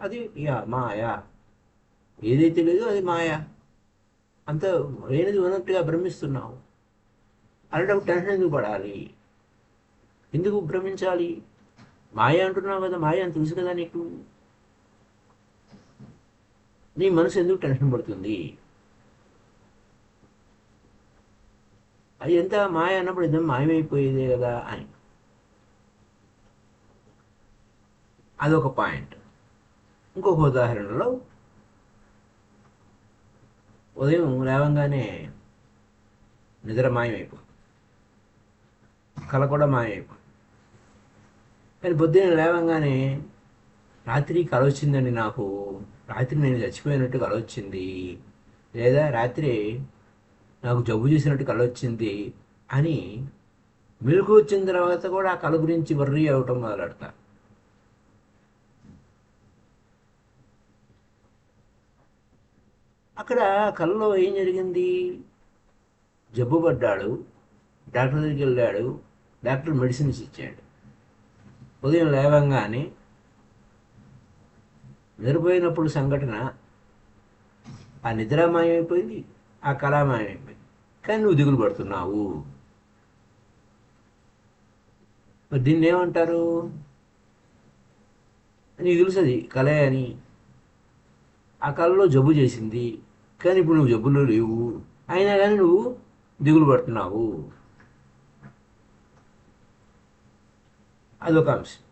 అది మాయ. ఏదైతే లేదో అది మాయ. అంత లేనిది ఉన్నట్టుగా భ్రమిస్తున్నావు. అలాంటప్పుడు టెన్షన్ ఎందుకు పడాలి? ఎందుకు భ్రమించాలి? మాయ అంటున్నావు కదా, మాయ అని తెలుసు కదా నీకు. నీ మనసు ఎందుకు టెన్షన్ పడుతుంది? అది ఎంత మాయ అన్నప్పుడు ఇద్దరు మాయమైపోయేదే కదా అని. అదొక పాయింట్. ఇంకొక ఉదాహరణలో, ఉదయం లేవంగానే నిద్ర మాయమైపోతుంది, కళ కూడా మాయమైపోతుంది. కానీ పొద్దున్న లేవంగానే రాత్రి కల వచ్చిందండి నాకు, రాత్రి నేను చచ్చిపోయినట్టు కల వచ్చింది, లేదా రాత్రి నాకు జబ్బు చేసినట్టు కల వచ్చింది అని మెలకు వచ్చిన తర్వాత కూడా ఆ కళ గురించి వర్రీ అవ్వటం మొదలెడతా. అక్కడ కళలో ఏం జరిగింది? జబ్బు పడ్డాడు, డాక్టర్ దగ్గరికి వెళ్ళాడు, డాక్టర్ మెడిసిన్స్ ఇచ్చాడు. ఉదయం లేవంగానే నిద్రపోయినప్పుడు సంఘటన, ఆ నిద్ర మాయమైపోయింది, ఆ కళ మాయమైపోయింది. కానీ నువ్వు దిగులు పడుతున్నావు. మరి దీన్ని ఏమంటారు? నీకు తెలుసు అది కళే అని. ఆ కళలో జబ్బు చేసింది, కానీ ఇప్పుడు నువ్వు జబ్బులో లేవు, అయినా కానీ నువ్వు దిగులు పడుతున్నావు. అదొక అంశం.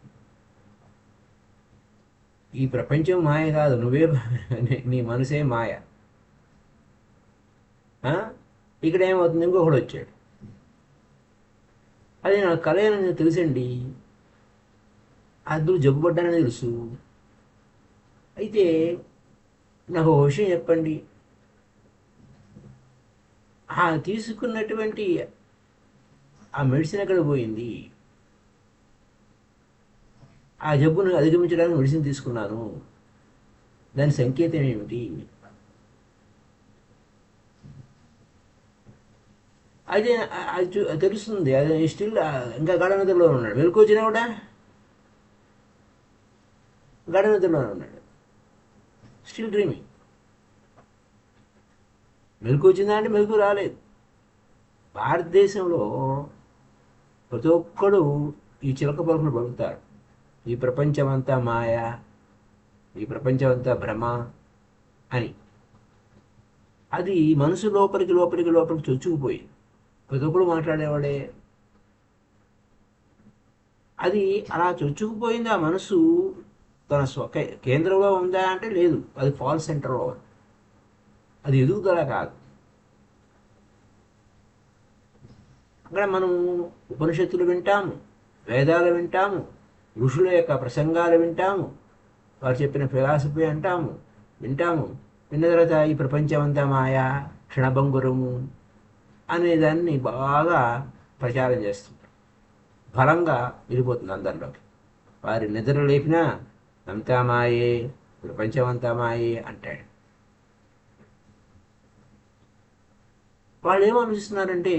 ఈ ప్రపంచం మాయ కాదు, నువ్వే నీ మనసే మాయ. ఇక్కడ ఏమవుతుంది? ఇంకొకడు వచ్చాడు, అది నాకు కళ అని తెలుసండి, అందులో జబ్బు పడ్డానని తెలుసు. అయితే నాకు ఒక విషయం చెప్పండి, తీసుకున్నటువంటి ఆ మెడిసిన్ ఎక్కడ పోయింది? ఆ జబ్బును అధిగమించడానికి మెడిసిన్ తీసుకున్నాను, దాని సంకేతం ఏమిటి? అయితే అది తెలుస్తుంది. అది స్టిల్ ఇంకా గాఢ నిద్రలో ఉన్నాడు. వెలుకు వచ్చినా కూడా గాఢ నిద్రలోనే ఉన్నాడు, స్టిల్ డ్రీమింగ్. మెలకు వచ్చిందా అంటే మెలకు రాలేదు. భారతదేశంలో ప్రతి ఒక్కడు ఈ చిలక పలుకులు పలుకుతాడు, ఈ ప్రపంచమంతా మాయ, ఈ ప్రపంచమంతా భ్రమ అని. అది మనసు లోపలికి లోపలికి లోపలికి చొచ్చుకుపోయింది. ప్రతి ఒక్కడు మాట్లాడేవాడే. అది అలా చొచ్చుకుపోయింది. ఆ మనసు తన కేంద్రంలో ఉందా అంటే లేదు, అది ఫాల్స్ సెంటర్లో ఉంది. అది ఎదుగుదల కాదు. అక్కడ మనం ఉపనిషత్తులు వింటాము, వేదాలు వింటాము, ఋషుల యొక్క ప్రసంగాలు వింటాము, వారు చెప్పిన ఫిలాసఫీ వింటాము. విన్న తర్వాత ఈ ప్రపంచం అంతా మాయా, క్షణభంగురము అనేదాన్ని బాగా ప్రచారం చేస్తుంటారు. బలంగా వెళ్ళిపోతుంది అందరిలోకి. వారి నిద్ర లేపినా అంతా మాయే, ప్రపంచం అంతా మాయే అంటాడు. వాళ్ళు ఏం ఆలోచిస్తున్నారంటే,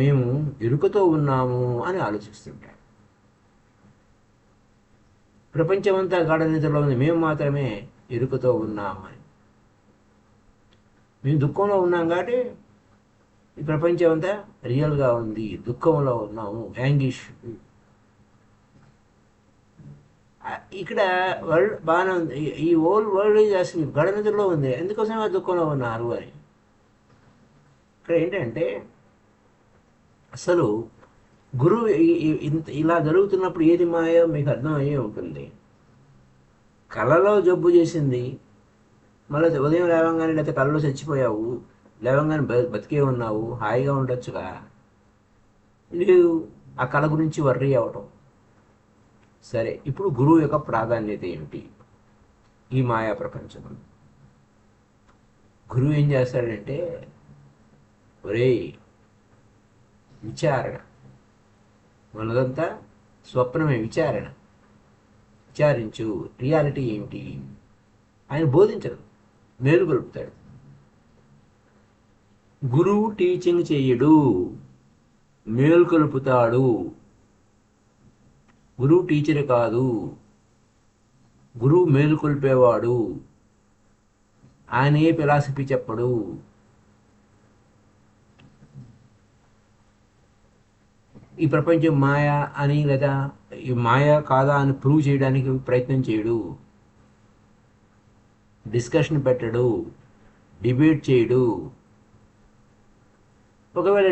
మేము ఎరుకతో ఉన్నాము అని ఆలోచిస్తుంటారు. ప్రపంచమంతా గాఢ నిద్రలో ఉంది, మేము మాత్రమే ఎరుకతో ఉన్నాము అని. మేము దుఃఖంలో ఉన్నాం కాబట్టి ఈ ప్రపంచం అంతా రియల్గా ఉంది, దుఃఖంలో ఉన్నాము, యాంగిష్. ఇక్కడ వరల్డ్ బాగానే ఉంది, ఈ ఓల్డ్ వరల్డ్ అసలు గాఢ నిద్రలో ఉంది, ఎందుకోసం దుఃఖంలో ఉన్నారు అని. ఇక్కడ ఏంటంటే, అసలు గురువు ఇలా జరుగుతున్నప్పుడు ఏది మాయో మీకు అర్థమయ్యే ఉంటుంది. కళలో జబ్బు చేసింది, మళ్ళీ ఉదయం లేవంగానే లేకపోతే కళలో చచ్చిపోయావు, లేవంగానే బతికే ఉన్నావు, హాయిగా ఉండొచ్చుగా. లేదు, ఆ కళ గురించి వర్రీ అవ్వటం. సరే, ఇప్పుడు గురువు యొక్క ప్రాధాన్యత ఏమిటి ఈ మాయా ప్రపంచంలో? గురువు ఏం చేస్తాడంటే, ఒరేయ్ విచారణ, మనదంతా స్వప్నమే, విచారించు, రియాలిటీ ఏమిటి? ఆయన బోధించడు, మేలుకొలుపుతాడు. గురువు టీచింగ్ చేయడు, మేలుకొలుపుతాడు. గురువు టీచర్ కాదు, గురువు మేలుకొల్పేవాడు, ఆయనే ఫిలాసఫీ చెప్పడు. ఈ ప్రపంచం మాయ అని లేదా ఈ మాయ కాదా అని ప్రూవ్ చేయడానికి ప్రయత్నం చేయడు, డిస్కషన్ పెట్టడు, డిబేట్ చేయడు. ఒకవేళ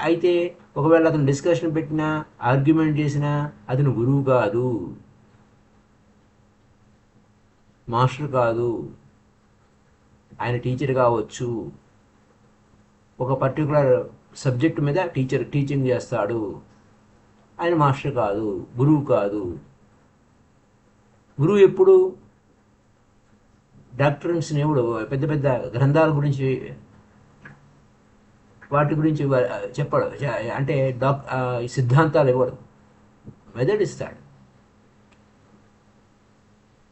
అయితే ఒకవేళ అతను డిస్కషన్ పెట్టినా ఆర్గ్యుమెంట్ చేసినా అతను గురువు కాదు, మాస్టర్ కాదు. ఆయన టీచర్ కావచ్చు, ఒక పర్టికులర్ సబ్జెక్ట్ మీద టీచింగ్ చేస్తాడు. ఆయన మాస్టర్ కాదు, గురువు కాదు. గురువు ఎప్పుడు డాక్టర్స్ని ఎవడు పెద్ద పెద్ద గ్రంథాల గురించి వాటి గురించి చెప్పడు, అంటే సిద్ధాంతాలు ఇవ్వడు, మెథడ్ ఇస్తాడు.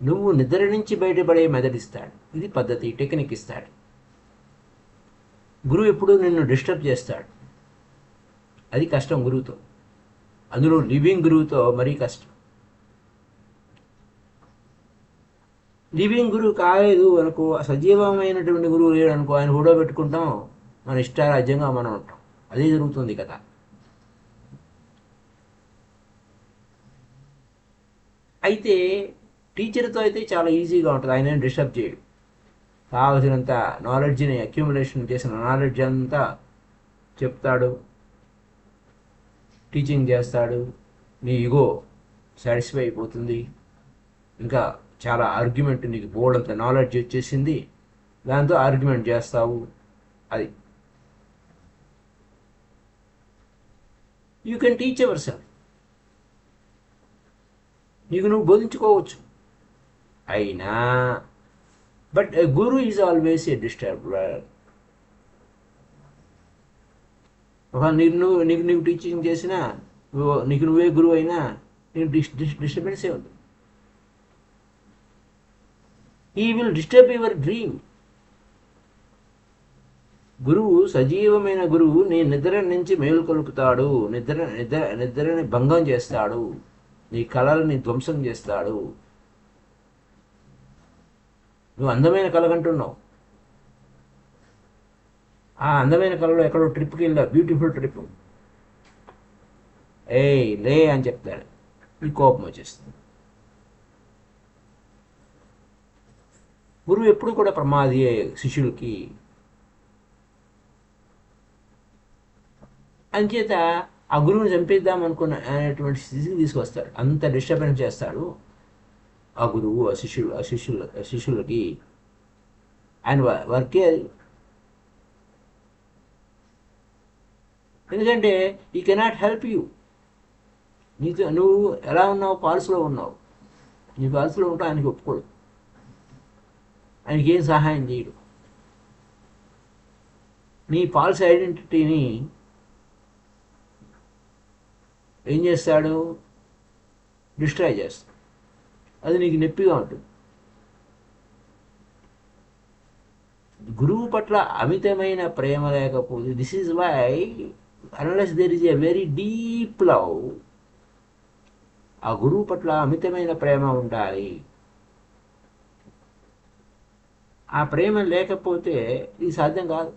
నువ్వు నిద్ర నుంచి బయటపడే మెథడ్ ఇస్తాడు. ఇది పద్ధతి, టెక్నిక్ ఇస్తాడు. గురువు ఎప్పుడు నిన్ను డిస్టర్బ్ చేస్తాడు. అది కష్టం గురువుతో, అందులో లివింగ్ గురువుతో మరీ కష్టం. లివింగ్ గురువు కాలేదు అనుకో, సజీవమైనటువంటి గురువు లేడు అనుకో, ఆయన హుడో పెట్టుకుంటాం, మన ఇష్టారాజ్యంగా మనం ఉంటాం. అదే జరుగుతుంది కదా. అయితే టీచర్తో అయితే చాలా ఈజీగా ఉంటుంది, ఆయన డిస్టర్బ్ చేయడు. కావలసినంత నాలెడ్జ్ని అక్యూములేషన్ చేసిన నాలెడ్జ్ అంతా చెప్తాడు, టీచింగ్ చేస్తాడు. నీ ఈగో సాటిస్ఫై అయిపోతుంది. ఇంకా చాలా ఆర్గ్యుమెంట్, నీకు బోర్డ్ అంత నాలెడ్జ్ వచ్చేసింది, దాంతో ఆర్గ్యుమెంట్ చేస్తావు. అది you can teach our self, నీకు నువ్వు బోధించుకోవచ్చు. అయినా but guru is always a disturber. నీకు నువ్వు టీచింగ్ చేసినా, నీకు నువ్వే గురువు అయినా నీకు డిస్టర్బెన్సే ఉంది. He will disturb your dream. గురువు, సజీవమైన గురువు నీ నిద్ర నుంచి మేలుకొలుపుతాడు, నిద్రని భంగం చేస్తాడు, నీ కళలని ధ్వంసం చేస్తాడు. నువ్వు అందమైన కళ కంటున్నావు, ఆ అందమైన కళలో ఎక్కడో ట్రిప్కి వెళ్ళా, బ్యూటిఫుల్ ట్రిప్, లే అని చెప్తాడు, నీ కోపం వచ్చేస్తుంది. గురువు ఎప్పుడు కూడా ప్రమాదియే శిష్యుడికి. అంచేత ఆ గురువుని చంపేద్దాం అనుకున్న అనేటువంటి స్థితికి తీసుకొస్తాడు. అంత డిస్టర్బెన్స్ చేస్తాడు ఆ గురువు శిష్యులకి. ఆయన వర్కే అది. ఎందుకంటే ఈ కెనాట్ హెల్ప్ యూ. నువ్వు ఎలా ఉన్నావు, ఫాల్స్లో ఉన్నావు. నీ ఫాల్స్లో ఉంటావు, ఆయనకి ఒప్పుకోడు, ఆయనకి ఏం సహాయం చేయడు. నీ ఫాల్స్ ఐడెంటిటీని ఏం చేస్తాడు, డిస్ట్రాయ్ చేస్తాడు. అది నీకు నొప్పిగా ఉంటుంది. గురువు పట్ల అమితమైన ప్రేమ లేకపోతే, this is why unless there is a very deep love, ఆ గురువు పట్ల అమితమైన ప్రేమ ఉండాలి. ఆ ప్రేమ లేకపోతే ఇది సాధ్యం కాదు.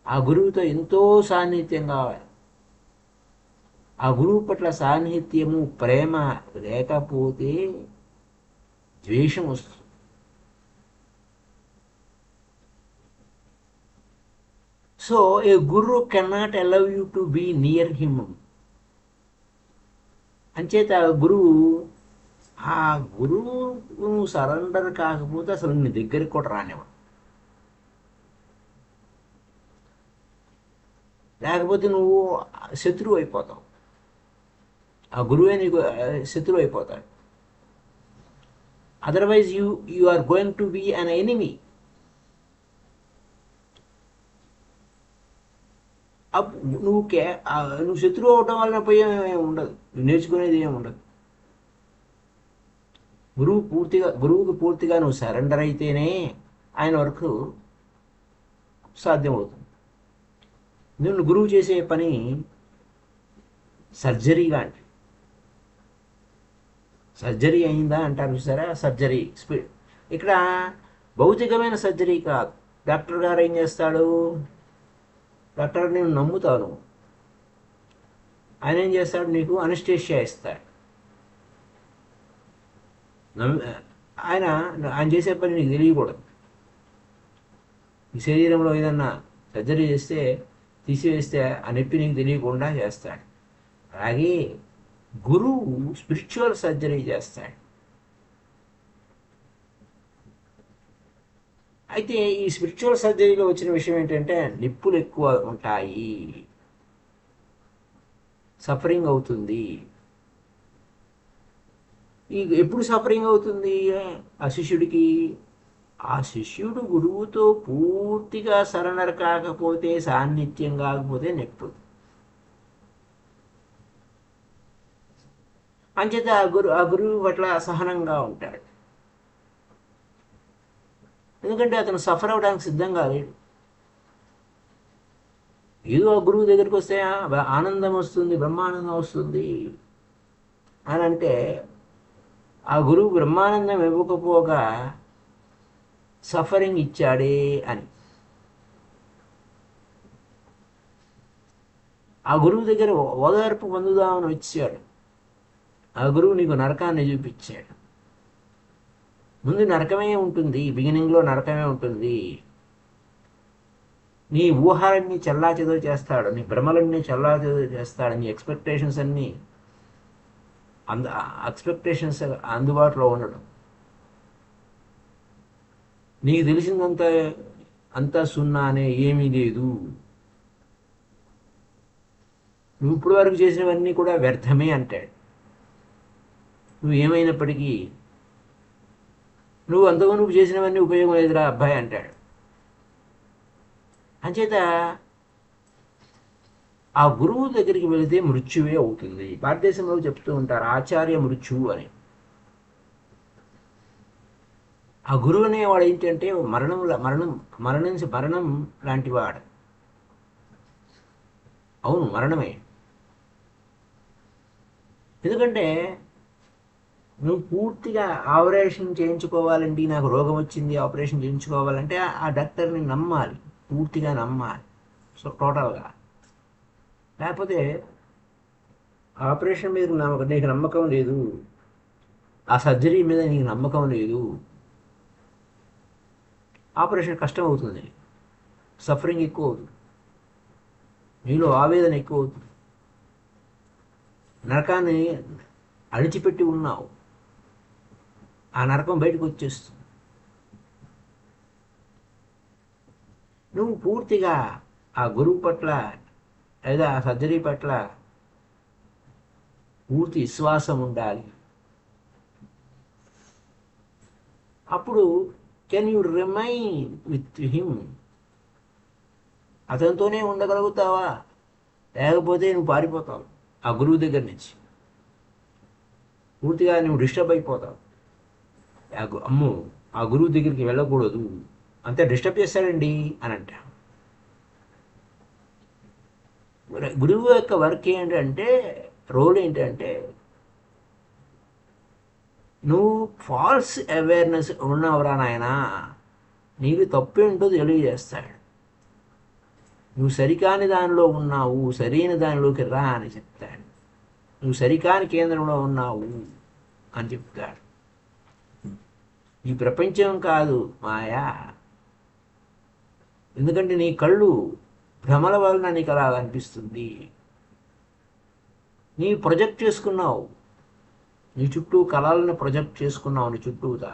ఆ గురువుతో ఎంతో సాన్నిహిత్యం కావాలి. ఆ గురువు పట్ల సాన్నిహిత్యము, ప్రేమ లేకపోతే ద్వేషం వస్తుంది. So a guru cannot allow you to be near him. అంచేత ఆ గురువు సరెండర్ కాకపోతే అసలు నీ దగ్గరికి కూడా రానివ్వడు. లేకపోతే నువ్వు శత్రువు అయిపోతావు, ఆ గురువే నీకు శత్రువు అయిపోతాడు. Otherwise you are going to be an enemy. నువ్వు శత్రువు అవటం వలన పోయే ఉండదు, నేర్చుకునేది ఏమి ఉండదు. గురువుకి పూర్తిగా నువ్వు సరెండర్ అయితేనే ఆయన వరకు సాధ్యమవుతుంది. నువ్వు గురువు చేసే పని సర్జరీ లాంటి. సర్జరీ అయిందా అంటారు చూసారా, సర్జరీ స్పీడ్. ఇక్కడ భౌతికమైన సర్జరీ కాదు. డాక్టర్ గారు ఏం చేస్తాడు, డాక్టర్ నేను నమ్ముతాను, ఆయన ఏం చేస్తాడు, నీకు అనెస్థీషియా ఇస్తాడు. ఆయన ఆయన చేసే పని నీకు తెలియకూడదు. ఈ శరీరంలో ఏదన్నా సర్జరీ చేస్తే, తీసివేస్తే ఆ నొప్పి నీకు తెలియకుండా చేస్తాడు. అలాగే గురువు స్పిరిచువల్ సర్జరీ చేస్తాడు. అయితే ఈ స్పిరిచువల్ సర్జరీలో వచ్చిన విషయం ఏంటంటే నిప్పులు ఎక్కువ ఉంటాయి, సఫరింగ్ అవుతుంది. ఈ ఎప్పుడు సఫరింగ్ అవుతుంది ఆ శిష్యుడికి, ఆ శిష్యుడు గురువుతో పూర్తిగా సరెండర్ కాకపోతే, సాన్నిధ్యం కాకపోతే నొప్పి. అంచేత ఆ గురువు పట్ల అసహనంగా ఉంటాడు. ఎందుకంటే అతను సఫర్ అవడానికి సిద్ధంగా లేడు. ఏదో ఆ గురువు దగ్గరికి వస్తే ఆనందం వస్తుంది, బ్రహ్మానందం వస్తుంది అని అంటే, ఆ గురువు బ్రహ్మానందం ఇవ్వకపోగా సఫరింగ్ ఇచ్చాడే అని. ఆ గురువు దగ్గర ఓదార్పు పొందుదామని వచ్చాడు. ఆ గురువు నీకు నరకాన్ని చూపించాడు. ముందు నరకమే ఉంటుంది, బిగినింగ్లో నరకమే ఉంటుంది. నీ ఊహాలన్నీ చెల్లాచెదరు చేస్తాడు, నీ భ్రమలన్నీ చెల్లాచెదరు చేస్తాడు, నీ ఎక్స్పెక్టేషన్స్ అన్నీ ఎక్స్పెక్టేషన్స్ అందుబాటులో ఉండడం. నీకు తెలిసిందంతా అంతా సున్నానే, ఏమీ లేదు, నువ్వు ఇప్పుడు వరకు చేసినవన్నీ కూడా వ్యర్థమే అంటాడు. నువ్వు ఏమైనప్పటికీ నువ్వు చేసినవన్నీ ఉపయోగం లేదురా అబ్బాయి అంటాడు. అంచేత ఆ గురువు దగ్గరికి వెళితే మృత్యువే అవుతుంది. భారతదేశంలో చెప్తూ ఉంటారు ఆచార్య మృత్యువు అని. ఆ గురువు అనేవాడు ఏంటంటే మరణం లాంటి వాడు. అవును, మరణమే. ఎందుకంటే నువ్వు పూర్తిగా ఆపరేషన్ చేయించుకోవాలండి, నాకు రోగం వచ్చింది ఆపరేషన్ చేయించుకోవాలంటే ఆ డాక్టర్ని నమ్మాలి, పూర్తిగా నమ్మాలి. సో టోటల్గా. లేకపోతే ఆపరేషన్ మీద నీకు నమ్మకం లేదు, ఆ సర్జరీ మీద నీకు నమ్మకం లేదు, ఆపరేషన్ కష్టం అవుతుంది, సఫరింగ్ ఎక్కువ అవుతుంది, నీలో ఆవేదన ఎక్కువ అవుతుంది, నరకాన్ని అణిచిపెట్టి ఉన్నావు, ఆ నరకం బయటకు వచ్చేస్తుంది. నువ్వు పూర్తిగా ఆ గురువు పట్ల లేదా ఆ సర్జరీ పట్ల పూర్తి విశ్వాసం ఉండాలి. అప్పుడు can you remain with him, అతనితోనే ఉండగలుగుతావా, లేకపోతే నువ్వు పారిపోతావు ఆ గురువు దగ్గర నుంచి. పూర్తిగా నువ్వు డిస్టర్బ్ అయిపోతావు. అమ్మో ఆ గురువు దగ్గరికి వెళ్ళకూడదు, అంతే డిస్టర్బ్ చేస్తాడండి అని అంట. గురువు యొక్క వర్క్ ఏంటంటే, రోల్ ఏంటంటే, నువ్వు ఫాల్స్ అవేర్నెస్ ఉన్నవరా నాయనా, నీకు తప్పేంటో తెలియజేస్తాడు. నువ్వు సరికాని దానిలో ఉన్నావు, సరైన దానిలోకి రా అని చెప్తాడు. నువ్వు సరికాని కేంద్రంలో ఉన్నావు అని చెప్తాడు. ఈ ప్రపంచం కాదు మాయా, ఎందుకంటే నీ కళ్ళు భ్రమల వలన నీకు అలా అనిపిస్తుంది. నీ ప్రొజెక్ట్ చేసుకున్నావు, నీ చుట్టూ కళలను ప్రొజెక్ట్ చేసుకున్నావు నీ చుట్టూతా.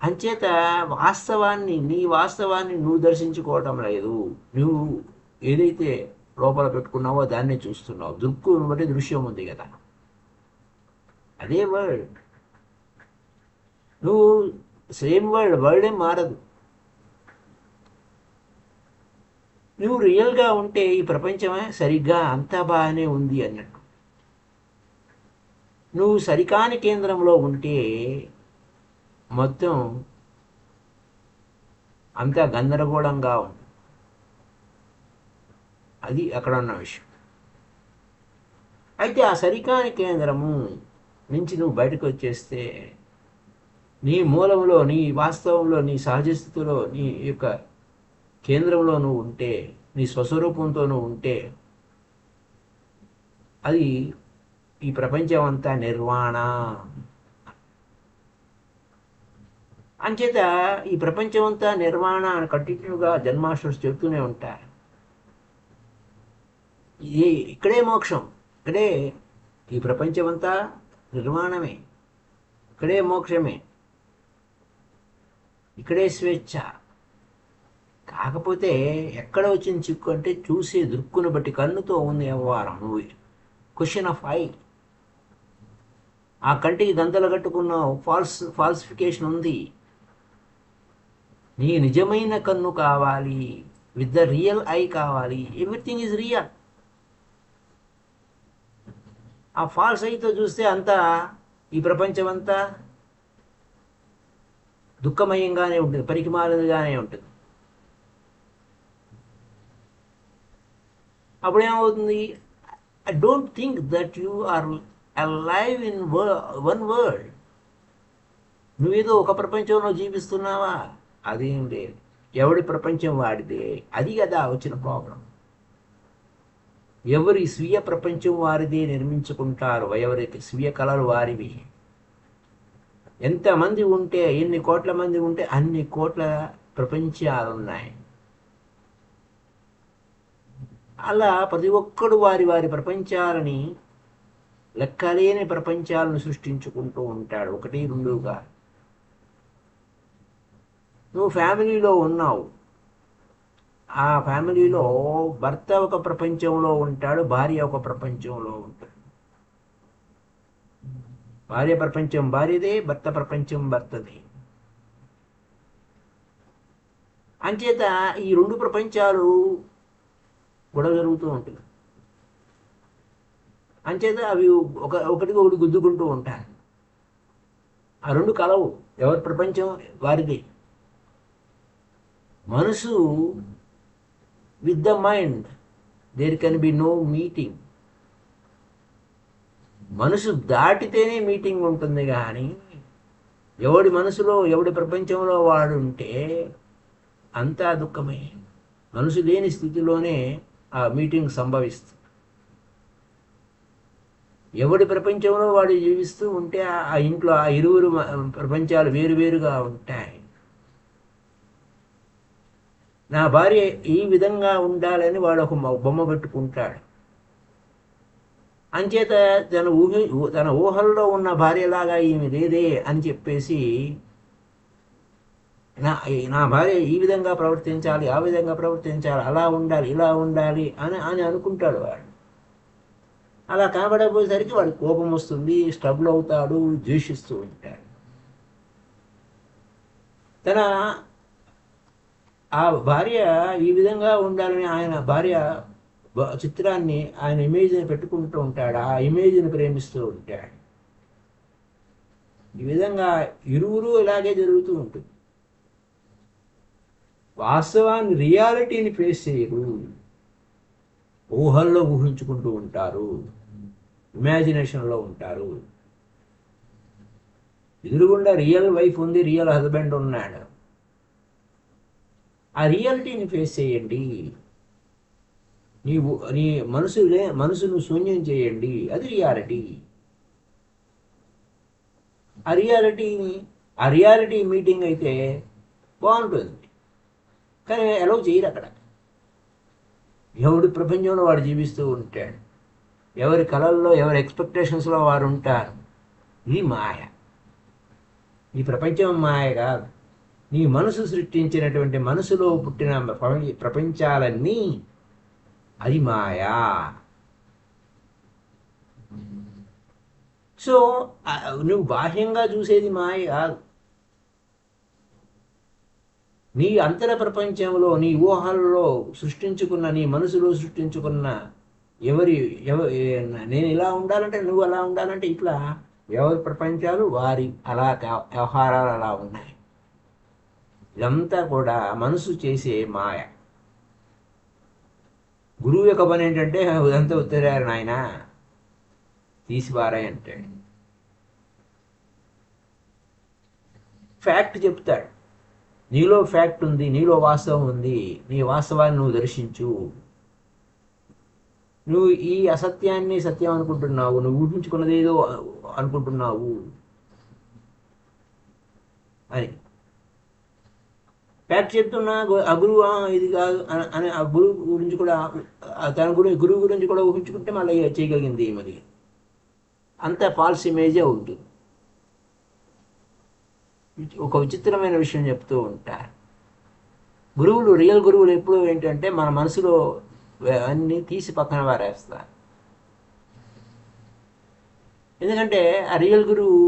అంచేత నీ వాస్తవాన్ని నువ్వు దర్శించుకోవటం లేదు. నువ్వు ఏదైతే లోపల పెట్టుకున్నావో దాన్నే చూస్తున్నావు. దృక్కును బట్టి దృశ్యం ఉంది కదా, అదే వరల్డ్. నువ్వు సేమ్ వరల్డ్ ఏం మారదు. నువ్వు రియల్గా ఉంటే ఈ ప్రపంచమే సరిగ్గా అంతా బాగానే ఉంది అన్నట్టు. నువ్వు సరికాని కేంద్రంలో ఉంటే మొత్తం అంతా గందరగోళంగా ఉంది. అది అక్కడ ఉన్న విషయం. అయితే ఆ సరికాని కేంద్రము నుంచి నువ్వు బయటకు వచ్చేస్తే, నీ మూలంలో, నీ వాస్తవంలో, నీ సహజ స్థితిలో, నీ యొక్క కేంద్రంలో నువ్వు ఉంటే, నీ స్వస్వరూపంతో నువ్వు ఉంటే, అది ఈ ప్రపంచం అంతా నిర్వాణ. అంచేత ఈ ప్రపంచం అంతా నిర్వాణ అని కంటిన్యూగా జన్మాష్టమి చెప్తూనే ఉంటారు. ఇది ఇక్కడే మోక్షం, ఇక్కడే ఈ ప్రపంచం అంతా నిర్వాణమే, ఇక్కడే మోక్షమే, ఇక్కడే స్వేచ్ఛ. కాకపోతే ఎక్కడ వచ్చింది చిక్కు అంటే, చూసే దృక్కును బట్టి కన్నుతో ఉంది వ్యవహారం. నువ్వు క్వశ్చన్ ఆఫ్ ఐ, ఆ కంటికి గంతలు కట్టుకున్న ఫాల్సిఫికేషన్ ఉంది. నీ నిజమైన కన్ను కావాలి, విత్ ద రియల్ ఐ కావాలి. Everything is real. ఆ ఫాల్స్ ఐతో చూస్తే అంతా, ఈ ప్రపంచం అంతా దుఃఖమయంగానే ఉంటుంది, పరికిమాలగానే ఉంటుంది. అప్పుడేమవుతుంది? I don't think that you are alive in one world. నువ్వేదో ఒక ప్రపంచంలో జీవిస్తున్నావా? అదేం లేదు. ఎవడి ప్రపంచం వాడితే. అది కదా వచ్చిన ప్రాబ్లం. ఎవరి స్వీయ ప్రపంచం వారిదే నిర్మించుకుంటారు, ఎవరికి స్వీయ కళలు వారివి. ఎంతమంది ఉంటే, ఎన్ని కోట్ల మంది ఉంటే అన్ని కోట్ల ప్రపంచాలు ఉన్నాయి. అలా ప్రతి ఒక్కడు వారి వారి ప్రపంచాలని, లెక్కలేని ప్రపంచాలను సృష్టించుకుంటూ ఉంటాడు, ఒకటి రెండుగా. నువ్వు ఫ్యామిలీలో ఉన్నావు, ఆ ఫ్యామిలీలో భర్త ఒక ప్రపంచంలో ఉంటాడు, భార్య ఒక ప్రపంచంలో ఉంటాడు. భార్య ప్రపంచం భార్యదే, భర్త ప్రపంచం భర్తదే. అంచేత ఈ రెండు ప్రపంచాలు గొడవ జరుగుతూ ఉంటుంది. అంచేత అవి ఒకటికి ఒకటి గుద్దుకుంటూ ఉంటారు. ఆ రెండు కలవు, ఎవరి ప్రపంచం వారిది. మనసు with the mind there can be no meeting. మనసు దాటితేనే మీటింగ్ ఉంటుంది. కానీ ఎవడి మనసులో, ఎవడి ప్రపంచంలో వాడు ఉంటే అంతా దుఃఖమే. మనసు లేని స్థితిలోనే ఆ మీటింగ్ సంభవిస్తుంది. ఎవడి ప్రపంచంలో వాడు జీవిస్తూ ఉంటే ఆ ఇంట్లో ఆ ఇరువురు ప్రపంచాలు వేరువేరుగా ఉంటాయి. నా భార్య ఈ విధంగా ఉండాలని వాడు ఒక బొమ్మ పెట్టుకుంటాడు. అంచేత తన ఊహల్లో ఉన్న భార్యలాగా ఈమె లేదే అని చెప్పేసి, నా భార్య ఈ విధంగా ప్రవర్తించాలి, ఆ విధంగా ప్రవర్తించాలి, అలా ఉండాలి, ఇలా ఉండాలి అని అనుకుంటాడు వాడు. అలా కనబడకపోయేసరికి వాడికి కోపం వస్తుంది, స్ట్రగుల్ అవుతాడు, ద్వేషిస్తూ ఉంటాడు. తన ఆ భార్య ఈ విధంగా ఉండాలని ఆయన భార్య చిత్రాన్ని, ఆయన ఇమేజ్ని పెట్టుకుంటూ ఉంటాడు, ఆ ఇమేజ్ని ప్రేమిస్తూ ఉంటాడు. ఈ విధంగా ఇరువురు ఇలాగే జరుగుతూ ఉంటుంది. వాస్తవాన్ని, రియాలిటీని ఫేస్ చేయరు, ఊహల్లో ఊహించుకుంటూ ఉంటారు, ఇమాజినేషన్లో ఉంటారు. ఎదురుగుండా రియల్ వైఫ్ ఉంది, రియల్ హస్బెండ్ ఉన్నాడు. ఆ రియాలిటీని ఫేస్ చేయండి. నీ మనసును శూన్యం చేయండి, అది రియాలిటీ. ఆ రియాలిటీ మీటింగ్ అయితే బాగుంటుంది. కానీ అలౌ చేయరు అక్కడ. ఎవడి ప్రపంచంలో వాడు జీవిస్తూ ఉంటాడు, ఎవరి కళల్లో, ఎవరి ఎక్స్పెక్టేషన్స్లో వారు ఉంటారు. ఇది మాయ. ఈ ప్రపంచం మాయ కాదు. నీ మనసు సృష్టించినటువంటి, మనసులో పుట్టిన ప్రపంచాలన్నీ అది మాయా. సో నువ్వు బాహ్యంగా చూసేది మాయ కాదు. నీ అంతర ప్రపంచంలో, నీ ఊహల్లో సృష్టించుకున్న, నీ మనసులో సృష్టించుకున్న నేను ఇలా ఉండాలంటే, నువ్వు అలా ఉండాలంటే, ఇట్లా ఎవరి ప్రపంచాలు వారి అలా వ్యవహారాలు అలా ఉన్నాయి. ఇదంతా కూడా మనసు చేసే మాయ. గురువు యొక్క పని ఏంటంటే, ఇదంతా ఉత్తరారు నాయన తీసిపారాయి అంటాడు. ఫ్యాక్ట్ చెప్తాడు. నీలో ఫ్యాక్ట్ ఉంది, నీలో వాస్తవం ఉంది, నీ వాస్తవాన్ని నువ్వు దర్శించు. నువ్వు ఈ అసత్యాన్ని సత్యం అనుకుంటున్నావు, నువ్వు ఊహించుకున్నది ఏదో అనుకుంటున్నావు అని ఫ్యాక్ట్ చెప్తున్నా ఆ గురువు ఇది కాదు అని ఆ గురువు గురించి కూడా తన గురువు గురించి కూడా ఊహించుకుంటే మళ్ళీ చేయగలిగింది మరి. అంత ఫాల్స్ ఇమేజే ఉంటుంది. ఒక విచిత్రమైన విషయం చెప్తూ ఉంటారు గురువులు. రియల్ గురువులు ఎప్పుడు ఏంటంటే మన మనసులో అన్నీ తీసి పక్కన పారేస్తారు. ఎందుకంటే ఆ రియల్ గురువు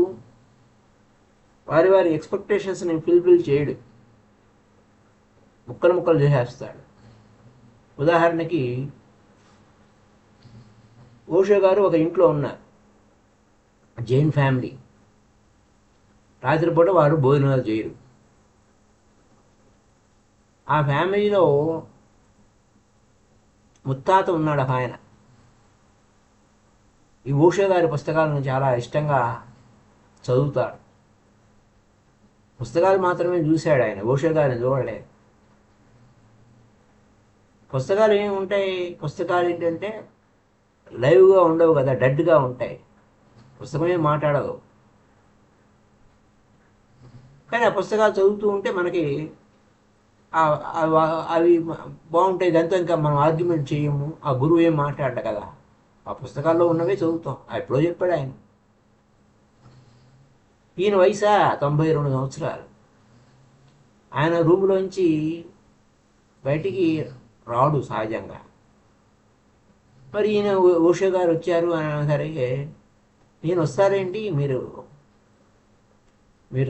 వారి వారి ఎక్స్పెక్టేషన్స్ని ఫుల్ఫిల్ చేయడు, ముక్కలు ముక్కలు చేసేస్తాడు. ఉదాహరణకి ఓషో గారు ఒక ఇంట్లో ఉన్నారు, జైన్ ఫ్యామిలీ. రాత్రిపూట వారు భోజనాలు చేయరు. ఆ ఫ్యామిలీలో ముత్తాత ఉన్నాడు ఒక ఆయన. ఈ ఓషో గారి పుస్తకాలను చాలా ఇష్టంగా చదువుతాడు. పుస్తకాలు మాత్రమే చూశాడు ఆయన, ఓషో గారిని చూడలేదు. పుస్తకాలు ఏమి ఉంటాయి, పుస్తకాలు ఏంటంటే లైవ్గా ఉండవు కదా, డెడ్గా ఉంటాయి. పుస్తకమే మాట్లాడదు. కానీ ఆ పుస్తకాలు చదువుతూ ఉంటే మనకి అవి బాగుంటాయి. దాంతో ఇంకా మనం ఆర్గ్యుమెంట్ చేయము. ఆ గురువు ఏం మాట్లాడ కదా, ఆ పుస్తకాల్లో ఉన్నవే చదువుతాం. ఎప్పుడో చెప్పాడు ఆయన. ఈయన వయసా 92 సంవత్సరాలు. ఆయన రూములోంచి బయటికి రాడు సహజంగా. మరి ఈయన ఓషో గారు వచ్చారు అనేసరికి నేను వస్తారేంటి, మీరు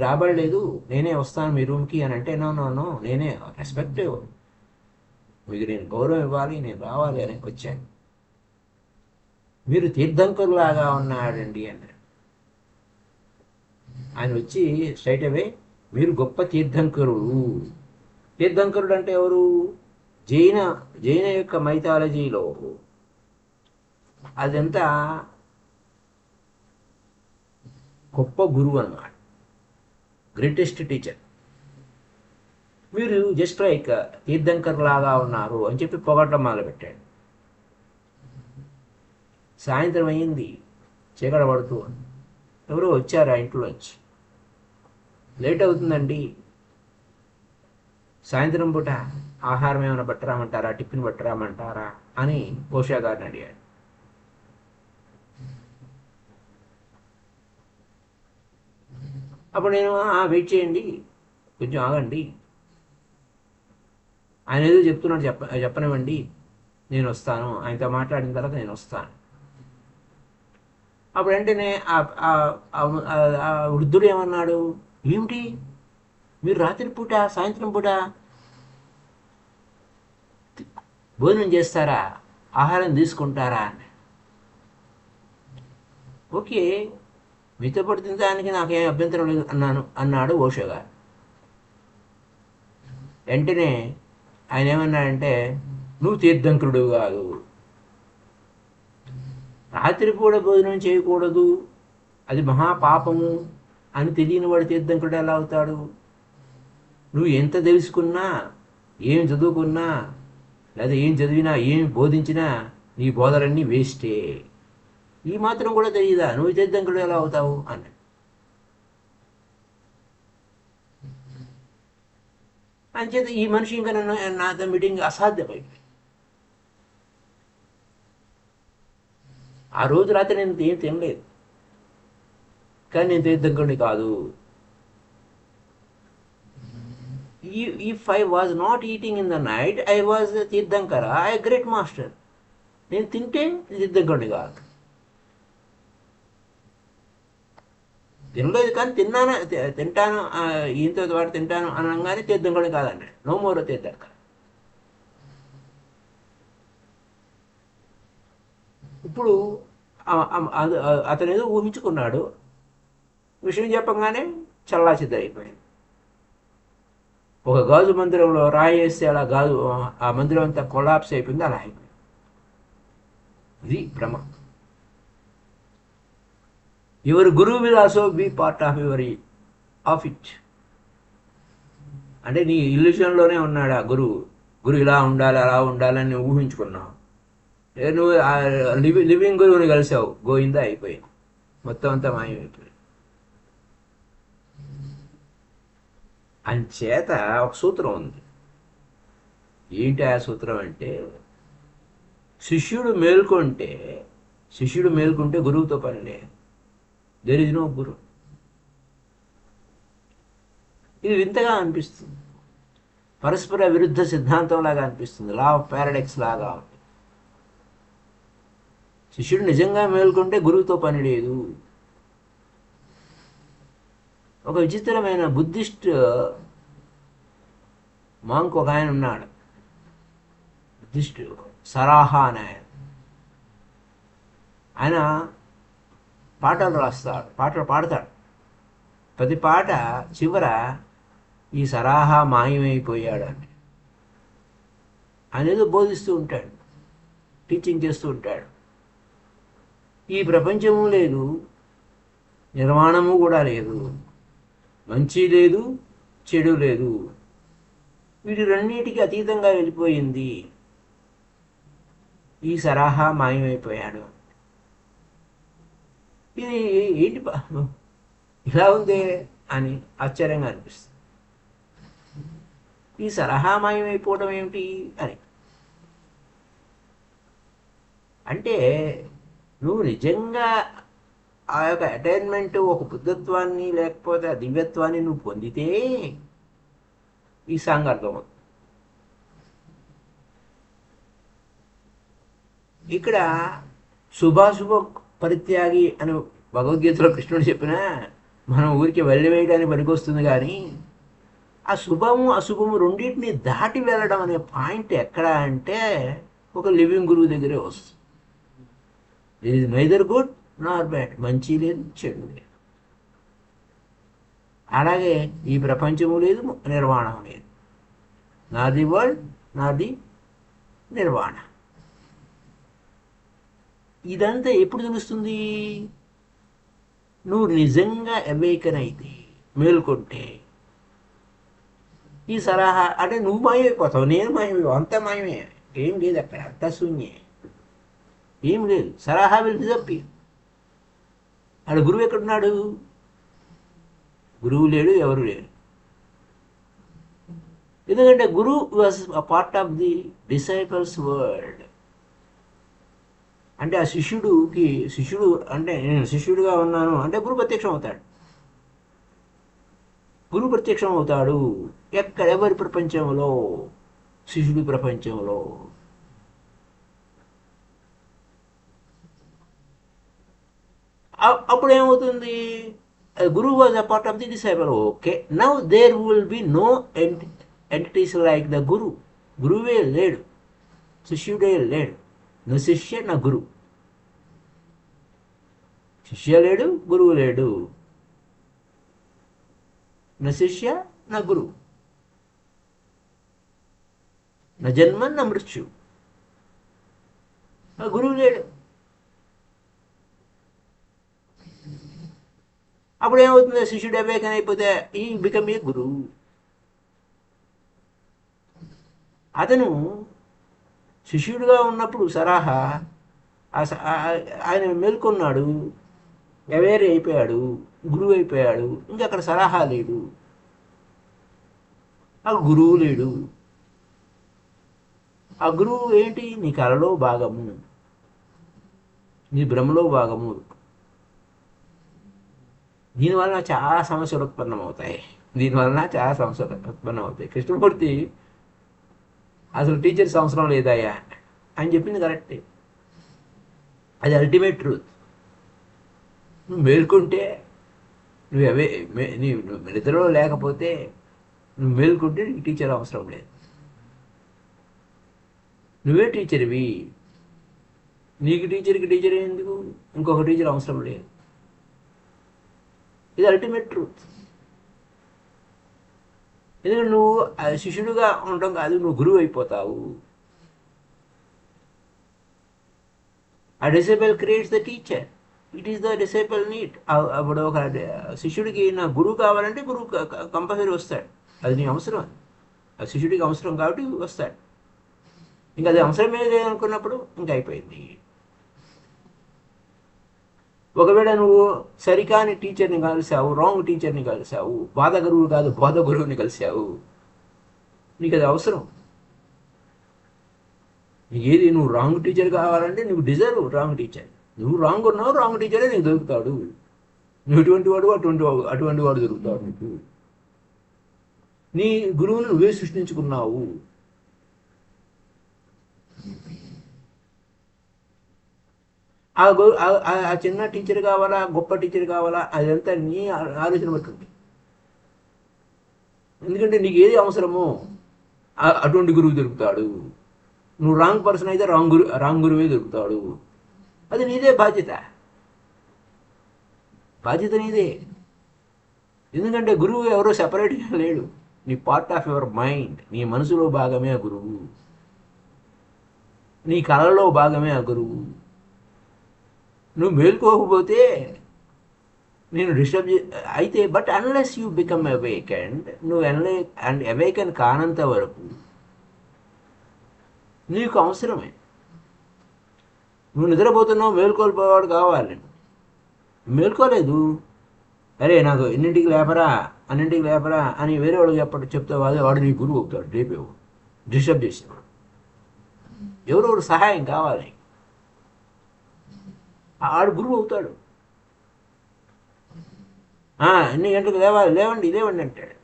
రాబడలేదు, నేనే వస్తాను మీ రూమ్కి అని అంటే, నో నేనే రెస్పెక్ట్, మీకు నేను గౌరవం ఇవ్వాలి, నేను రావాలి అని వచ్చాను. మీరు తీర్థంకరులాగా ఉన్నాడండి అన్నాడు. ఆయన వచ్చి స్ట్రైట్ అవే, మీరు గొప్ప తీర్థంకరుడు. తీర్థంకరుడు అంటే ఎవరు? జైన యొక్క మైథాలజీలో అదంతా గొప్ప గురువు అన్నమాట, గ్రేటెస్ట్ టీచర్. మీరు జస్ట్ లైక్ తీర్థంకర్ లాగా ఉన్నారు అని చెప్పి పొగట్టం మొదలుపెట్టాడు. సాయంత్రం అయింది, చీకట పడుతూ. ఎవరో వచ్చారు ఆ ఇంట్లోంచి. లేట్ అవుతుందండి, సాయంత్రం పూట ఆహారం ఏమైనా పట్టరామంటారా, టిఫిన్ పట్టరామంటారా అని ఓషో గారిని అడిగాడు. అప్పుడు నేను వెయిట్ చేయండి, కొంచెం ఆగండి, ఆయన ఏదో చెప్తున్నాడు, చెప్పనివ్వండి, నేను వస్తాను, ఆయనతో మాట్లాడిన తర్వాత నేను వస్తాను. అప్పుడు వెంటనే ఆ వృద్ధుడు ఏమన్నాడు, ఏమిటి మీరు రాత్రిపూట సాయంత్రం పూట భోజనం చేస్తారా, ఆహారం తీసుకుంటారా అని. ఓకే, మీతో పాటు తినడానికి నాకేం అభ్యంతరం లేదు అన్నాడు ఓషో గారు. వెంటనే ఆయన ఏమన్నాడంటే, నువ్వు తీర్థంకరుడు కాదు, రాత్రిపూట భోజనం చేయకూడదు, అది మహాపాపము అని తెలియని వాడు తీర్థంకరుడు ఎలా అవుతాడు? నువ్వు ఎంత తెలుసుకున్నా, ఏం చదువుకున్నా, లేదా ఏం చదివినా, ఏం బోధించినా నీ బోధలన్నీ వేస్టే. ఈ మాత్రం కూడా తెలియదా, నువ్వు తీర్థంకరుడు ఎలా అవుతావు అన్నాడు. అంచేత ఈ మనిషి ఇంకా నాతో మీటింగ్ అసాధ్యమైంది. ఆ రోజు రాత్రి నేను ఏం తినలేదు, కానీ నేను తీర్థంకరుడిని కాదు. If I was not eating in the night, I was a Tirthankara, I a great master. నేను తింటే తీర్థంకరుడిని కాదు. తినలేదు కానీ తింటాను, ఈయంతో పాటు తింటాను అనగానే తీర్థంకరుడిని కాదన్నాడు. No more tirthankara. ఇప్పుడు అతను ఏదో ఊహించుకున్నాడు, విషయం చెప్పగానే చల్లాచిద్దరైపోయింది. ఒక గాజు మందిరంలో రాయి వేస్తే అలా ఆ మందిరం అంతా కొలాప్స్ అయిపోయింది, అలా అయిపోయింది. ఇది భ్రమ. యువర్ గురువు will also be part of it. అంటే నీ ఇల్యూషన్లోనే ఉన్నాడు ఆ గురువు. గురువు ఇలా ఉండాలి అలా ఉండాలని నువ్వు ఊహించుకున్నావు. నువ్వు లివింగ్ గురువుని కలిసావు, గోయిందా అయిపోయింది, మొత్తం అంతా మాయమైపోయింది. అంచేత ఒక సూత్రం ఉంది. ఏంటి ఆ సూత్రం అంటే, శిష్యుడు మేల్కొంటే గురువుతో పని లేదు. దేర్ ఇస్ నో గురు. ఇది వింతగా అనిపిస్తుంది, పరస్పర విరుద్ధ సిద్ధాంతం లాగా అనిపిస్తుంది, లా ఆఫ్ పారాడాక్స్ లాగా ఉంది. శిష్యుడు నిజంగా మేల్కొంటే గురువుతో పని లేదు. ఒక విచిత్రమైన బుద్ధిస్ట్ మాంక్ ఒక ఆయన ఉన్నాడు, బుద్ధిస్ట్ సరాహా అని ఆయన పాటలు రాస్తాడు, పాటలు పాడతాడు. ప్రతి పాట చివర ఈ సరాహా మాయమైపోయాడు అని ఆయన ఏదో బోధిస్తూ ఉంటాడు, టీచింగ్ చేస్తూ ఉంటాడు. ఈ ప్రపంచము లేదు, నిర్మాణము కూడా లేదు, మంచి లేదు, చెడు లేదు, వీటి రెండింటికి అతీతంగా వెళ్ళిపోయింది, ఈ సరాహా మాయమైపోయాడు. ఇది ఏంటి ఇలా ఉంది అని ఆశ్చర్యంగా అనిపిస్తుంది. ఈ సలహా మాయమైపోవడం ఏమిటి అని అంటే, నువ్వు నిజంగా ఆ యొక్క అటైన్మెంట్, ఒక బుద్ధత్వాన్ని లేకపోతే ఆ దివ్యత్వాన్ని నువ్వు పొందితే ఈ సాంగ్ అర్థమవుతుంది. ఇక్కడ శుభాశుభ పరిత్యాగి అని భగవద్గీతలో కృష్ణుడు చెప్పినా మనం ఊరికి వెళ్ళి వేయడానికి పనికొస్తుంది. కానీ ఆ శుభము అశుభము రెండింటిని దాటి వెళ్ళడం అనే పాయింట్ ఎక్కడ అంటే ఒక లివింగ్ గురువు దగ్గరే వస్తుంది. This is neither good Nar bad, మంచి లేదు చెడు లేదు. అలాగే ఈ ప్రపంచము లేదు, నిర్వాణం లేదు, నాది వరల్డ్, నాది నిర్వాణ. ఇదంతా ఎప్పుడు తెలుస్తుంది? నువ్వు నిజంగా అవేకన్ అయితే, మేల్కొంటే. ఈ సలహా అంటే నువ్వు మాయమైపోతావు, నేను మాయమైపో, అంత మాయమే, ఏం లేదు అక్కడ, అంత శూన్యే, ఏం లేదు. సలహా వెళ్ళి తప్పి అక్కడ గురువు ఎక్కడున్నాడు? గురువు లేడు, ఎవరు లేరు. ఎందుకంటే గురువు was a part of the disciples world. అంటే ఆ శిష్యుడు అంటే నేను శిష్యుడిగా ఉన్నాను అంటే గురువు ప్రత్యక్షం అవుతాడు. గురువు ప్రత్యక్షం అవుతాడు ఎవరి ప్రపంచంలో? శిష్యుడి ప్రపంచంలో. అప్పుడు ఏమవుతుంది? గురువు was a part of the disciple. Okay, now there will be no entities like the guru. గురువే లేడు, శిష్యుడే లేడు. నా శిష్య నా గురు. శిష్య లేడు, గురువు లేడు. నా శిష్య నా గురు. నా జన్మ నా మృత్యు. నా గురువు లేడు. అప్పుడు ఏమవుతుంది? శిష్యుడు అవేకన్ అయిపోతే ఈ బికమ్ ఏ గురువు. అతను శిష్యుడిగా ఉన్నప్పుడు సరాహా ఆయన మేల్కొన్నాడు, అవేర్ అయిపోయాడు, గురువు అయిపోయాడు. ఇంకా అక్కడ సలహా లేడు, ఆ గురువు లేడు. ఆ గురువు ఏంటి? నీ కళలో భాగము, నీ భ్రమలో భాగము. దీనివలన చాలా సమస్యలు ఉత్పన్నమవుతాయి. కృష్ణమూర్తి అసలు టీచర్స్ అవసరం లేదయ్యా అని చెప్పింది కరెక్టే. అది అల్టిమేట్ ట్రూత్. నువ్వు మేల్కొంటే, నీ నిద్రలో లేకపోతే, నువ్వు మేల్కొంటే నీకు టీచర్ అవసరం లేదు. నువ్వే టీచర్వి. నీకు టీచర్ ఎందుకు? ఇంకొక టీచర్ అవసరం లేదు. ఇది అల్టిమేట్ ట్రూత్. ఎందుకంటే నువ్వు శిష్యుడిగా ఉండటం కాదు, నువ్వు గురువు అయిపోతావు. ఆ disable creates the teacher. It is the disable need. అప్పుడు ఒక శిష్యుడికి నా గురువు కావాలంటే గురువు కంపల్సరీ వస్తాడు. అది నీ అవసరం, ఆ శిష్యుడికి అవసరం కాబట్టి వస్తాడు. ఇంకా అది అవసరమే లేదనుకున్నప్పుడు ఇంకా అయిపోయింది. ఒకవేళ నువ్వు సరికాని టీచర్ని కలిసావు, రాంగ్ టీచర్ని కలిసావు, బాధ గురువు కాదు బోధ గురువుని కలిసావు, నీకు అది అవసరం. నీకు ఏది, నువ్వు రాంగ్ టీచర్ కావాలంటే నువ్వు డిజర్వ్ రాంగ్ టీచర్. నువ్వు రాంగ్ ఉన్నావు, రాంగ్ టీచరే నీకు దొరుకుతాడు. నువ్వు ఎటువంటి వాడు అటువంటి వాడు దొరుకుతాడు నీకు. నీ గురువుని నువ్వే సృష్టించుకున్నావు. ఆ చిన్న టీచర్ కావాలా, గొప్ప టీచర్ కావాలా, అదంతా నీ ఆలోచన బట్టి ఉంది. ఎందుకంటే నీకు ఏది అవసరమో అటువంటి గురువు దొరుకుతాడు. నువ్వు రాంగ్ పర్సన్ అయితే రాంగ్ గురువే దొరుకుతాడు. అది నీదే బాధ్యత నీదే. ఎందుకంటే గురువు ఎవరో సెపరేట్గా లేడు, నీ పార్ట్ ఆఫ్ యువర్ మైండ్. నీ మనసులో భాగమే ఆ గురువు, నీ కళలో భాగమే ఆ గురువు. నువ్వు మేల్కోకపోతే నేను డిస్టర్బ్ అయితే, but unless you become awakened, నువ్వు అవేకెన్ కానంత వరకు నీకు అవసరమే. నువ్వు నిద్రపోతున్నావు, మేల్కోల్పోవాడు కావాలి. మేల్కోలేదు, అరే నాకు అన్నింటికి లేపరా అని వేరే వాడికి చెప్తావు, అదే వాడు నీ గురువు అవుతాడు. రేపేవు డిస్టర్బ్ చేసేవాడు, ఎవరో సహాయం కావాలి, ఆడు గురువు అవుతాడు. ఎన్ని గంటలకు లేవండి అంటాడు.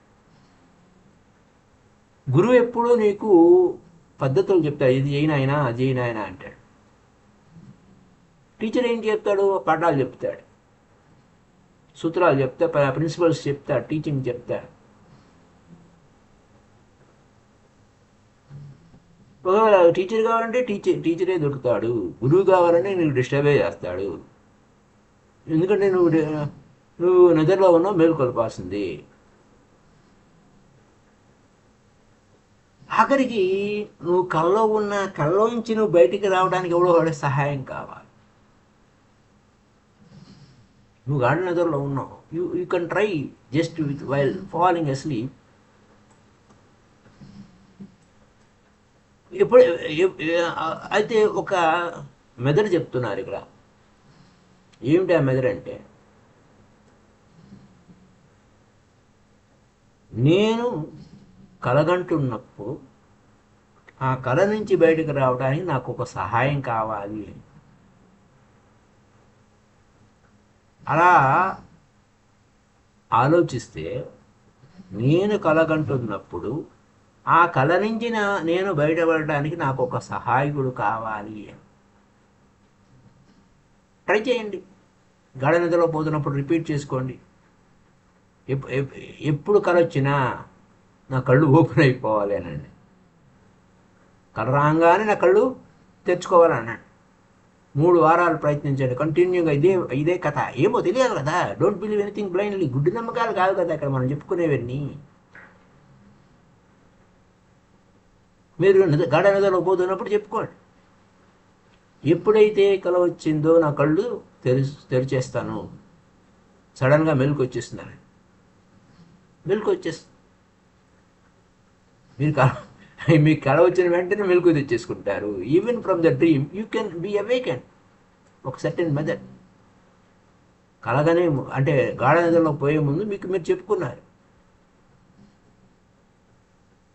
గురువు ఎప్పుడూ నీకు పద్ధతులు చెప్తాడు, ఇది చేయనాయనా అది చేయనాయనా అంటాడు. టీచర్ ఏం చెప్తాడు, పాఠాలు చెప్తాడు, సూత్రాలు చెప్తా, ప్రిన్సిపల్స్ చెప్తాడు, టీచింగ్ చెప్తాడు. ఒకవేళ టీచర్ కావాలంటే టీచరే దొరుకుతాడు. గురువు కావాలంటే నీకు డిస్టర్బే చేస్తాడు. ఎందుకంటే నువ్వు నిద్రలో ఉన్నావు, మేలుకొల్పాల్సింది. ఆఖరికి నువ్వు కల్లో నుంచి నువ్వు బయటికి రావడానికి ఎవడో వాడే సహాయం కావాలి. నువ్వు గాఢ నిద్రలో ఉన్నావు, you can try just while falling asleep. ఇప్పుడు అయితే ఒక మెథడ్ చెప్తున్నారు ఇక్కడ. ఏమిటి ఆ మెథడ్ అంటే, నేను కలగంటున్నప్పుడు ఆ కళ నుంచి బయటకు రావడానికి నాకు ఒక సహాయం కావాలి. అలా ఆలోచిస్తే నేను కలగంటున్నప్పుడు ఆ కళ నుంచి నేను బయటపడడానికి నాకు ఒక సహాయకుడు కావాలి. ట్రై చేయండి, గాఢ నిద్రలో పోతున్నప్పుడు రిపీట్ చేసుకోండి. ఎప్పుడు కళ వచ్చినా నా కళ్ళు ఓపెన్ అయిపోవాలి అనండి. కళ రాగానే నా కళ్ళు తెచ్చుకోవాలన్నాడు. 3 వారాలు ప్రయత్నించండి కంటిన్యూగా. ఇదే కథ. ఏమో తెలియదు కదా, డోంట్ బిలీవ్ ఎనీథింగ్ బ్లైండ్లీ. గుడ్డి నమ్మకాలు కాదు కదా ఇక్కడ మనం చెప్పుకునేవన్నీ. మీరు గాఢ నిద్రలో పోతున్నప్పుడు చెప్పుకోండి, ఎప్పుడైతే కళ వచ్చిందో నా కళ్ళు తెరిచేస్తాను, సడన్గా మెలకు వచ్చేస్తుందని. మెలకు వచ్చేస్తుంది. మీకు కళ వచ్చిన వెంటనే మెలకు తెచ్చేసుకుంటారు. Even from the dream you can be awaken. ఒక సర్టెన్ మెథడ్. కలగానే అంటే గాఢ నిద్రలో పోయే ముందు మీరు చెప్పుకున్నారు.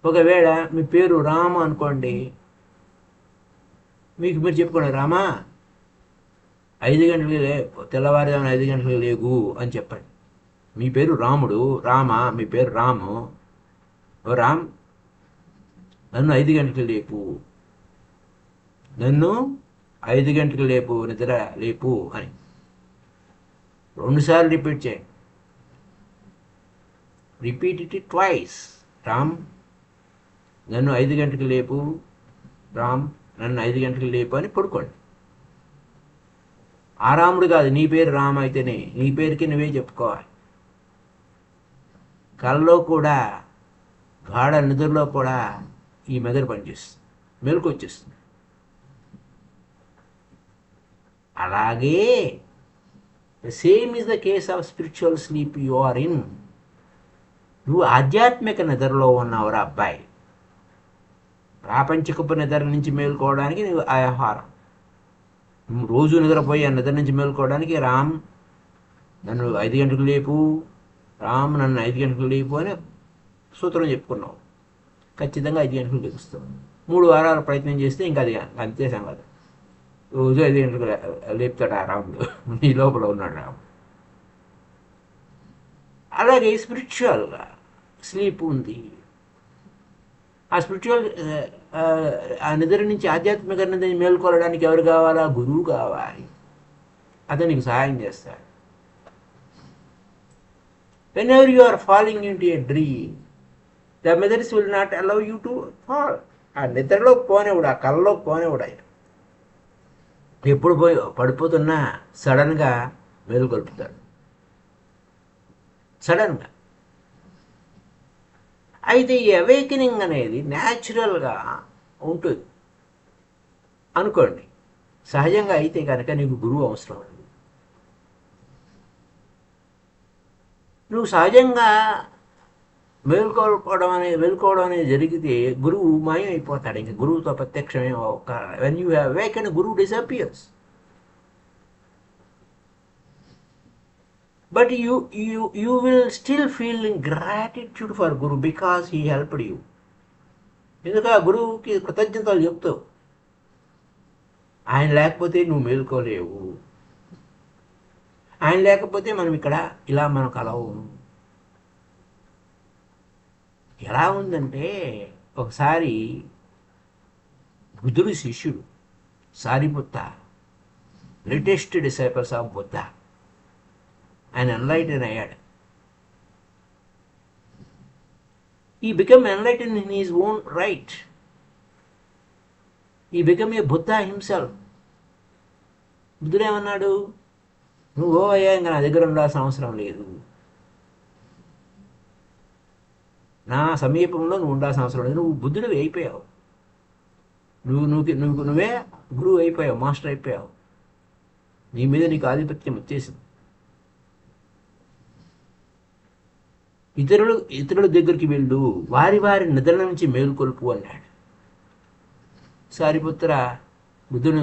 ఒకవేళ మీ పేరు రామ అనుకోండి, మీరు చెప్పుకున్నారు, రామా 5 గంటలకు తెల్లవారుజామున 5 గంటలకు లేగు అని చెప్పండి. మీ పేరు రాముడు, మీ పేరు రాము. ఓ రామ్, నన్ను 5 గంటలకు లేపు, నన్ను 5 గంటలకు లేపు, నిద్ర లేపు అని 2 సార్లు రిపీట్ చేయండి. Repeat it twice. రామ్, నన్ను 5 గంటలకు లేపు, రామ్, నన్ను 5 గంటలకు లేపు అని పడుకోండి. ఆ రాముడు కాదు, నీ పేరు రామ అయితేనే నీ పేరుకి నువ్వే చెప్పుకోవాలి. కళ్ళలో కూడా, గాఢ నిద్రలో కూడా ఈ మెదడు పనిచేస్తుంది, మెలకు వచ్చేస్తుంది. అలాగే the same is the case of spiritual sleep you are in. నువ్వు ఆధ్యాత్మిక నిద్రలో ఉన్నావురా అబ్బాయి. ప్రాపంచికపు నిద్ర నుంచి మేలుకోవడానికి నువ్వు ఆహారం. నువ్వు రోజు నిద్రపోయి ఆ నిద్ర నుంచి మేలుకోవడానికి రామ్ నన్ను 5 గంటలకు లేపు, రామ్ నన్ను 5 గంటలకు లేపు అని సూత్రం చెప్పుకున్నావు. ఖచ్చితంగా 5 గంటలకు లెగుస్తావు. 3 వారాలు ప్రయత్నం చేస్తే ఇంకా అది అంతే సంగతి. రోజు 5 గంటలకు లేపుతాడు ఆ రాముడు. నీ లోపల ఉన్నాడు రాముడు. అలాగే స్పిరిచువల్గా స్లీప్ ఉంది. ఆ స్పిరిచువల్ ఆ నిద్ర నుంచి ఆధ్యాత్మిక నిద్ర మేల్కొనడానికి ఎవరు కావాలా? గురువు కావాలి. అతను నీకు సహాయం చేస్తాడు. whenever you are falling into a dream, the mothers will not allow you to fall. ఆ నిద్రలోకి పోనేవాడు, ఆ కళ్ళలోకి పోనేవాడు ఆయన. ఎప్పుడు పడిపోతున్నా సడన్గా మేలుకొల్పుతాడు. సడన్గా. అయితే ఈ అవేకనింగ్ అనేది న్యాచురల్గా ఉంటుంది అనుకోండి. సహజంగా అయితే కనుక నీకు గురువు అవసరం లేదు. నువ్వు సహజంగా మేలుకోవడం అనేది జరిగితే గురువు మాయం అయిపోతాడు. ఇంకా గురువుతో ప్రత్యక్షమే వెన్ యూ హ్యావ్ అవేకెన్, గురువు disappears. But you will still feel gratitude for Guru because he helped you. ఎందుకు ఆ గురువుకి కృతజ్ఞతలు చెప్తావు. ఆయన లేకపోతే నువ్వు మేలుకోలేవు. ఆయన లేకపోతే మనం ఇక్కడ ఇలా మనం కలవు. ఎలా ఉందంటే ఒకసారి బుద్ధుడి శిష్యుడు సారిపుత్త, లేటెస్ట్ డిసైపల్స్ ఆఫ్ బుద్ధ, ఆయన ఎన్లైటన్ అయ్యాడు. He became enlightened in his own right. He became a Buddha himself. బుద్ధుడు ఏమన్నాడు? నువ్వు అయ్యా ఇంకా నా దగ్గర ఉండాల్సిన అవసరం లేదు, నా సమీపంలో నువ్వు ఉండాల్సిన అవసరం లేదు. నువ్వు బుద్ధుడు అయిపోయావు. నువ్వే గురువు అయిపోయావు, మాస్టర్ అయిపోయావు. నీ మీద నీకు ఆధిపత్యం వచ్చేసింది. ఇతరుల దగ్గరికి వెళ్ళు, వారి నిద్ర నుంచి మేలుకొల్పు అన్నాడు. సారిపుత్ర బుద్ధుని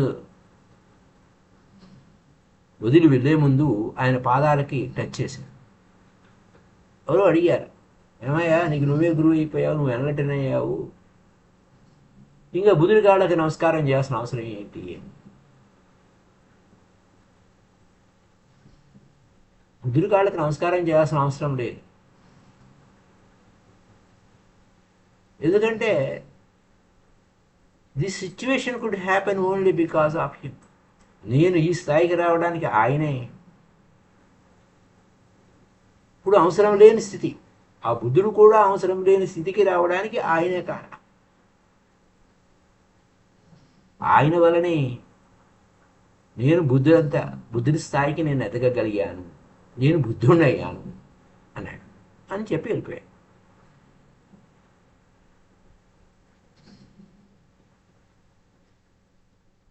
వదిలి వెళ్ళే ముందు ఆయన పాదాలకి టచ్ చేశాడు. ఎవరో అడిగారు, ఏమయ్యా నీకు నువ్వే గురువు అయిపోయావు, నువ్వు ఎన్లైటన్ అయ్యావు, ఇంకా బుద్ధుడి కాళ్ళకి నమస్కారం చేయాల్సిన అవసరం ఏంటి? బుద్ధుడి కాళ్ళకి నమస్కారం చేయాల్సిన అవసరం లేదు. ఎందుకంటే this situation could happen only because of him. నేను ఈ స్థాయికి రావడానికి ఆయనే. ఇప్పుడు అవసరం లేని స్థితి, ఆ బుద్ధుడు కూడా అవసరం లేని స్థితికి రావడానికి ఆయనే కారణం. ఆయన వలనే నేను బుద్ధుడి స్థాయికి నేను ఎదగగలిగాను, నేను బుద్ధుడిని అయ్యాను అన్నాడు అని చెప్పి వెళ్ళిపోయాడు.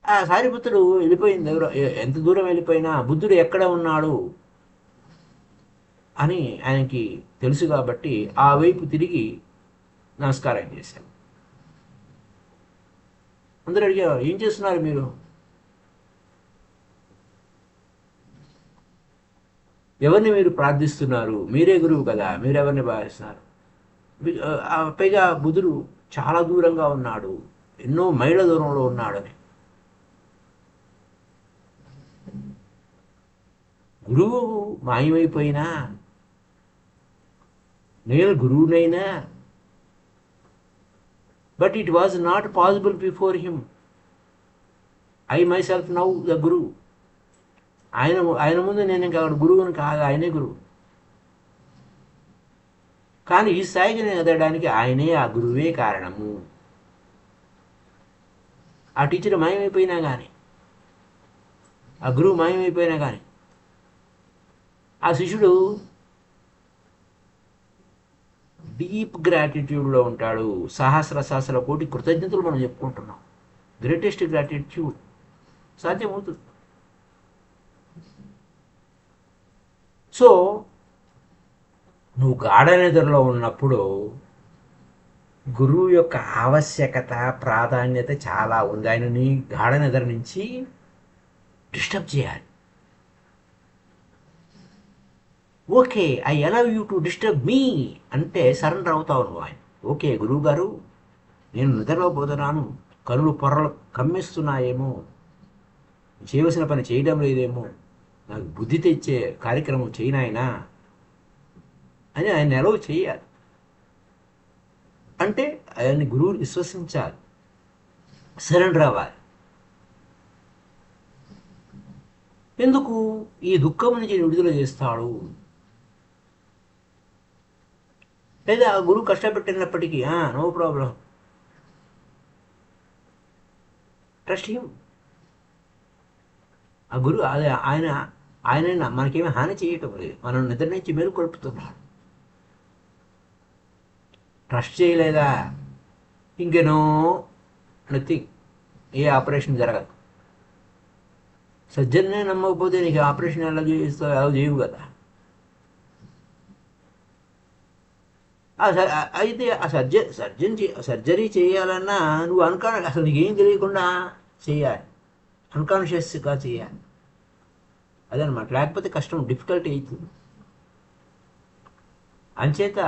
ఆ సారిపుత్రుడు వెళ్ళిపోయింది. ఎంత దూరం వెళ్ళిపోయినా బుద్ధుడు ఎక్కడ ఉన్నాడు అని ఆయనకి తెలుసు కాబట్టి ఆ వైపు తిరిగి నమస్కారం చేశాను. అందరూ అడిగారు, ఏం చేస్తున్నారు మీరు? ఎవరిని మీరు ప్రార్థిస్తున్నారు? మీరే గురువు కదా, మీరెవరిని భావిస్తున్నారు? పైగా బుద్ధుడు చాలా దూరంగా ఉన్నాడు, ఎన్నో మైళ్ళ దూరంలో ఉన్నాడని. గురువు మాయమైపోయినా, నేను గురువునైనా, but it was not possible before him. I myself now the గురువు. ఆయన ముందు నేను ఇంకా గురువుని కాదు, ఆయనే గురువు. కానీ ఈ స్థాయికి నేను ఎదగడానికి ఆయనే, ఆ గురువే కారణము. ఆ టీచర్ మాయమైపోయినా కానీ, ఆ గురువు మాయమైపోయినా కానీ, ఆ శిష్యుడు డీప్ గ్రాటిట్యూడ్లో ఉంటాడు. సహస్ర కోటి కృతజ్ఞతలు మనం చెప్పుకుంటున్నాం. గ్రేటెస్ట్ గ్రాటిట్యూడ్ సాధ్యమవుతుంది. సో నువ్వు గాఢ నిద్రలో ఉన్నప్పుడు గురువు యొక్క ఆవశ్యకత ప్రాధాన్యత చాలా ఉంది. ఆయన నీ గాఢ నిద్ర నుంచి డిస్టర్బ్ చేయాలి. Okay, I allow you to disturb me అంటే సరెండర్ అవుతావు నువ్వు. ఆయన ఓకే గురువు గారు, నేను నిద్రలో పోతున్నాను, కనులు పొరలు కమ్మిస్తున్నాయేమో, చేయవలసిన పని చేయడం లేదేమో, నాకు బుద్ధి తెచ్చే కార్యక్రమం చేయనాయనా అని ఆయన అలవ్ చేయాలి. అంటే ఆయన్ని గురువుని విశ్వసించాలి, సరెండర్ అవ్వాలి. ఎందుకు? ఈ దుఃఖం నుంచి విడుదల చేస్తాడు. లేదా గురువు కష్టపెట్టినప్పటికీ నో ప్రాబ్లం, ట్రస్ట్ హిమ్. ఆ గురువు అదే ఆయన మనకేమీ హాని చేయటం లేదు, మనం నిద్ర నుంచి మేలుకొల్పుతున్నాడు. ట్రస్ట్ చేయలేదా ఇంకేనో నథింగ్, ఏ ఆపరేషన్ జరగదు. సర్జన్నే నమ్మకపోతే నీకు ఆపరేషన్ ఎలా చేస్తావు? ఎలా చేయవు కదా. అయితే ఆ సర్జరీ చేయాలన్నా నువ్వు అసలు నీకేం తెలియకుండా చేయాలి, అన్కాన్షియస్గా చేయాలి. అదనమాట, లేకపోతే కష్టం, డిఫికల్టీ అవుతుంది. అంచేత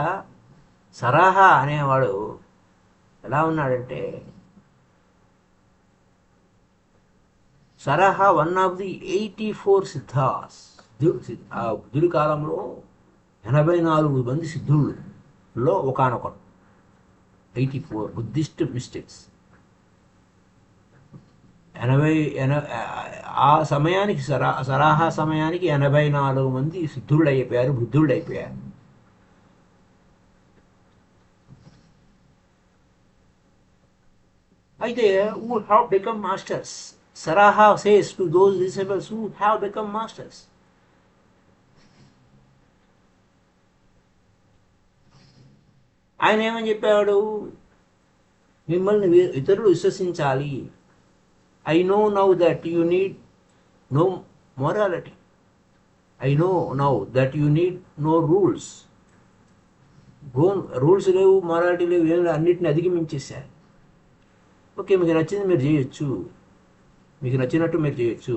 సరాహా అనేవాడు ఎలా ఉన్నాడంటే, Sarahah one of the 84 Siddhas. ఆ బుద్ధుడి కాలంలో 84 మంది సిద్ధుల్లో ఒకనొకడు. 84 బుద్ధిస్ట్ మిస్టిక్స్. ఆ సమయానికి సరాహా సమయానికి 84 మంది సిద్ధుళ్ళు అయిపోయారు, బుద్ధుళ్ళు అయిపోయారు. అయితే who have become masters? Saraha says to those disciples who have become masters, ఆయన ఏమని చెప్పాడు? మిమ్మల్ని ఇతరులు విశ్వసించాలి. I know now that you need no morality. I know now that you need no rules. Rules లేవు, మొరాలిటీ లేవు, ఏం అన్నిటిని అధిగమించేశారు. ఓకే, మీకు నచ్చింది మీరు చేయొచ్చు, మీకు నచ్చినట్టు మీరు చేయొచ్చు,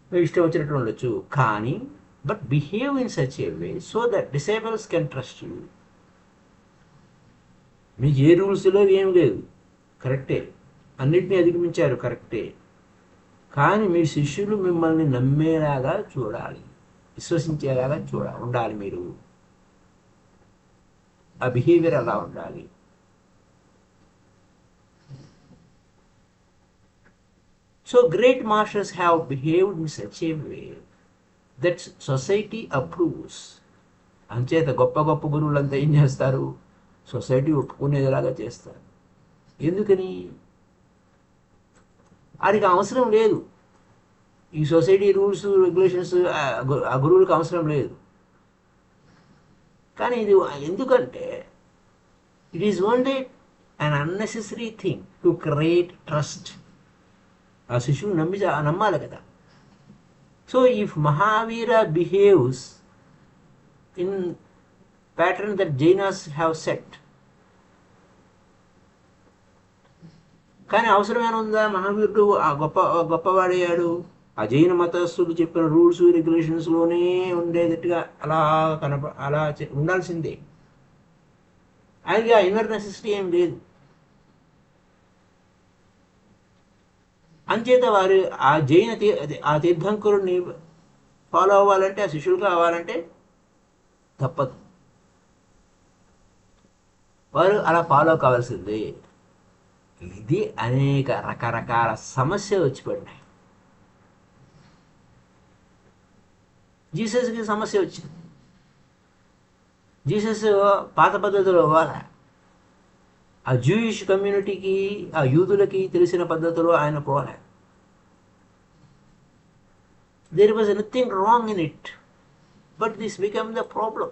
మీకు ఇష్టం వచ్చినట్టు ఉండొచ్చు, కానీ but behave in such a way so that disciples can trust you. మీకు ఏ రూల్స్ లేవు, ఏం లేదు, కరెక్టే, అన్నిటినీ అధిగమించారు, కరెక్టే, కానీ మీ శిష్యులు మిమ్మల్ని నమ్మేలాగా చూడాలి, విశ్వసించేలాగా ఉండాలి. మీరు ఆ బిహేవియర్ అలా ఉండాలి. So great masters have behaved in such a way that society approves. అంచేత గొప్ప గొప్ప గురువులంతా ఏం చేస్తారు? సొసైటీ ఒప్పుకునేలాగా చేస్తారు. ఎందుకని? వారికి అవసరం లేదు, ఈ సొసైటీ రూల్స్ రెగ్యులేషన్స్ ఆ గురువులకు అవసరం లేదు. కానీ ఇది ఎందుకంటే it is only an unnecessary thing to create trust. ఆ శిష్యుని నమ్మాలి కదా. So if Mahavira behaves in pattern that Jainas have set, కానీ అవసరమైన ఉందా? మహావీరుడు ఆ గొప్పవాడయ్యాడు, ఆ జైన మతస్థులు చెప్పిన రూల్స్ రెగ్యులేషన్స్లోనే ఉండేటట్టుగా అలా ఉండాల్సిందే. ఆయనకి ఆ ఇన్నర్ నెసెసిటీ ఏం లేదు. అంచేత వారు ఆ జైన ఆ తీర్థంకరుని ఫాలో అవ్వాలంటే, ఆ శిష్యులు కావాలంటే తప్పదు, వారు అలా ఫాలో కావాల్సిందే. ఇది అనేక రకరకాల సమస్యలు వచ్చి పడినాయి. జీసస్కి సమస్య వచ్చింది. జీసస్ పాత పద్ధతిలో ఇవ్వాలి, ఆ జూయిష్ కమ్యూనిటీకి, ఆ యూదులకి తెలిసిన పద్ధతిలో ఆయన పోలే. There was nothing wrong in it, but this become the problem.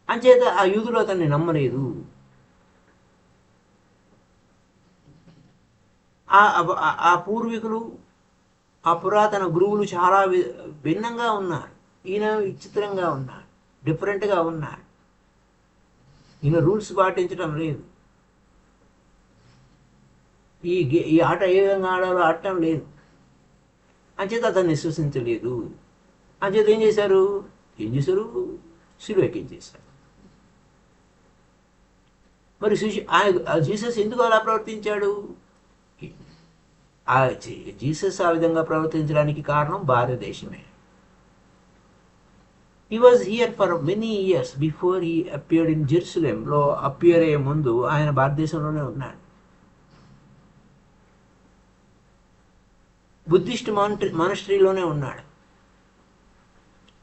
అంచేత ఆ యూదులు అతన్ని నమ్మలేదు. ఆ పూర్వీకులు, ఆ పురాతన గురువులు చాలా భిన్నంగా ఉన్నారు. ఈయన విచిత్రంగా ఉన్నాడు, డిఫరెంట్గా ఉన్నాడు. ఈయన రూల్స్ పాటించడం లేదు. ఈ ఆట ఏ విధంగా ఆడాలో ఆడటం లేదు. అంచేత అతన్ని విశ్వసించలేదు. అంచేత ఏం చేశారు సిలువెక్కించేశారు. మరి జీసస్ ఎందుకు అలా ప్రవర్తించాడు? జీసస్ ఆ విధంగా ప్రవర్తించడానికి కారణం భారతదేశమే. He was here for many years before he appeared in Jerusalem. లో అపియర్ అయ్యే ముందు ఆయన భారతదేశంలోనే ఉన్నాడు. బుద్ధిస్ట్ మానస్ట్రీలోనే ఉన్నాడు.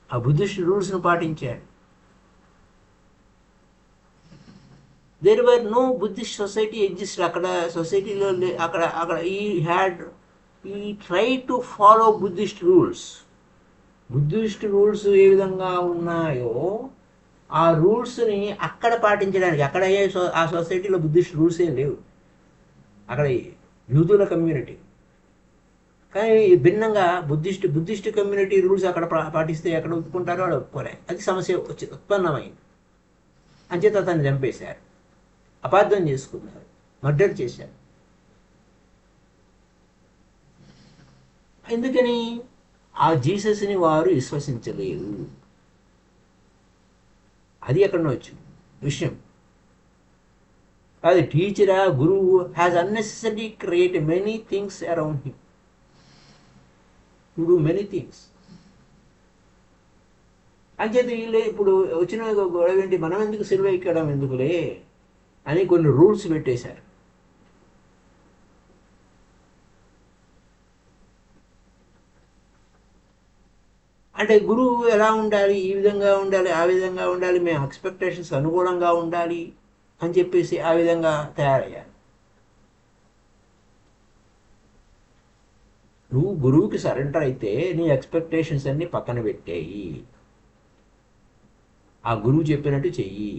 ఆ బుద్ధిస్ట్ రూల్స్ను పాటించాడు. There were no Buddhist society exist. అక్కడ సొసైటీలో అక్కడ ఈ try to follow Buddhist rules. Buddhist rules ఏ విధంగా ఉన్నాయో ఆ రూల్స్ని అక్కడ పాటించడానికి, అక్కడ ఆ సొసైటీలో బుద్ధిస్ట్ రూల్స్ ఏం లేవు. అక్కడ యూదుల కమ్యూనిటీ, కానీ భిన్నంగా బుద్ధిస్ట్ కమ్యూనిటీ రూల్స్ అక్కడ పాటిస్తే ఎక్కడ ఒప్పుకుంటారో వాళ్ళు ఒప్పుకోలే. అది సమస్య ఉత్పన్నమైంది. అంచేత అతన్ని చంపేశారు, అపార్థం చేసుకున్నారు, మర్డర్ చేశారు. ఎందుకని? ఆ జీసస్ని వారు విశ్వసించలేదు. అది ఎక్కడో వచ్చింది విషయం. అది టీచరా, గురువు has unnecessary create many things around him to do many things. అంచేత వీళ్ళు ఇప్పుడు వచ్చిన గొడవ ఏంటి, మనం ఎందుకు సిలువ ఎక్కడం ఎందుకులే అని కొన్ని రూల్స్ పెట్టేశారు. అంటే గురువు ఎలా ఉండాలి, ఈ విధంగా ఉండాలి, ఆ విధంగా ఉండాలి, మేము ఎక్స్పెక్టేషన్స్ అనుగుణంగా ఉండాలి అని చెప్పేసి ఆ విధంగా తయారయ్యారు. నువ్వు గురువుకి సరెండర్ అయితే నీ ఎక్స్పెక్టేషన్స్ అన్ని పక్కన పెట్టేయి, ఆ గురువు చెప్పినట్టు చెయ్యి.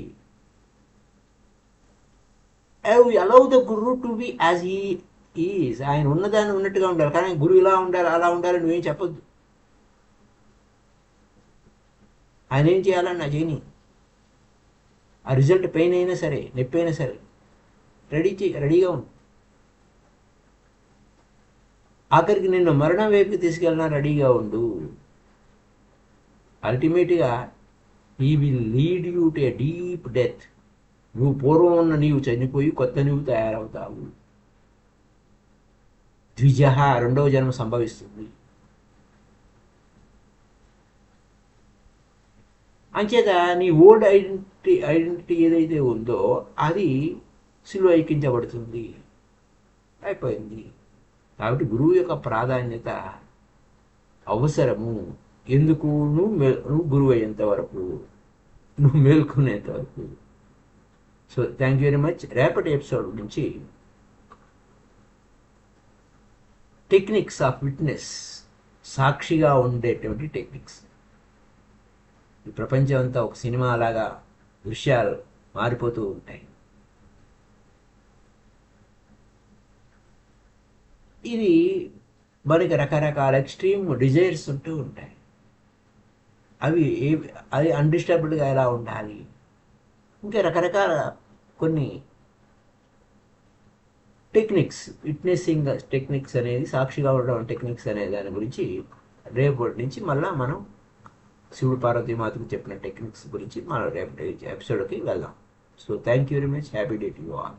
Allow the Guru to be as he is. ఆయన ఉన్నదాన్ని ఉన్నట్టుగా ఉండాలి, కానీ గురువు ఇలా ఉండాలి అలా ఉండాలి నువ్వేం చెప్పొద్దు. ఆయన ఏం చేయాలని నా చేయని, ఆ రిజల్ట్ పెయిన్ అయినా సరే, నొప్పి అయినా సరే రెడీగా ఉండు. ఆఖరికి నిన్ను మరణం వైపు తీసుకెళ్ళినా రెడీగా ఉండు. అల్టిమేట్గా he will lead you to a deep death. నువ్వు పూర్వం ఉన్న నీవు చనిపోయి కొత్త నువ్వు తయారవుతావు. ద్విజహ, రెండవ జన్మ సంభవిస్తుంది. అంచేత నీ ఓల్డ్ ఐడెంటిటీ ఏదైతే ఉందో అది సిలువ ఎక్కించబడుతుంది. అయిపోయింది. కాబట్టి గురువు యొక్క ప్రాధాన్యత అవసరము. ఎందుకు? నువ్వు గురువు అయ్యేంత వరకు, నువ్వు మేల్కొనేంత వరకు. So thank you very much. రేపటి ఎపిసోడ్ నుంచి టెక్నిక్స్ ఆఫ్ విట్నెస్, సాక్షిగా ఉండేటువంటి టెక్నిక్స్. ఈ ప్రపంచం అంతా ఒక సినిమా లాగా దృశ్యాలు మారిపోతూ ఉంటాయి. ఇది మనకి రకరకాల ఎక్స్ట్రీమ్ డిజైర్స్ ఉంటూ ఉంటాయి. అది అన్డిస్టర్బ్డ్గా ఎలా ఉండాలి, ఇంకా రకరకాల కొన్ని టెక్నిక్స్, విట్నెసింగ్ టెక్నిక్స్ అనేది, సాక్షిగా ఉండడం టెక్నిక్స్ అనే దాని గురించి రేపటి నుంచి మళ్ళీ మనం శివుడు పార్వతీమాతకు చెప్పిన టెక్నిక్స్ గురించి మనం రేపటి ఎపిసోడ్కి వెళ్దాం. So thank you very much. Happy day to you all.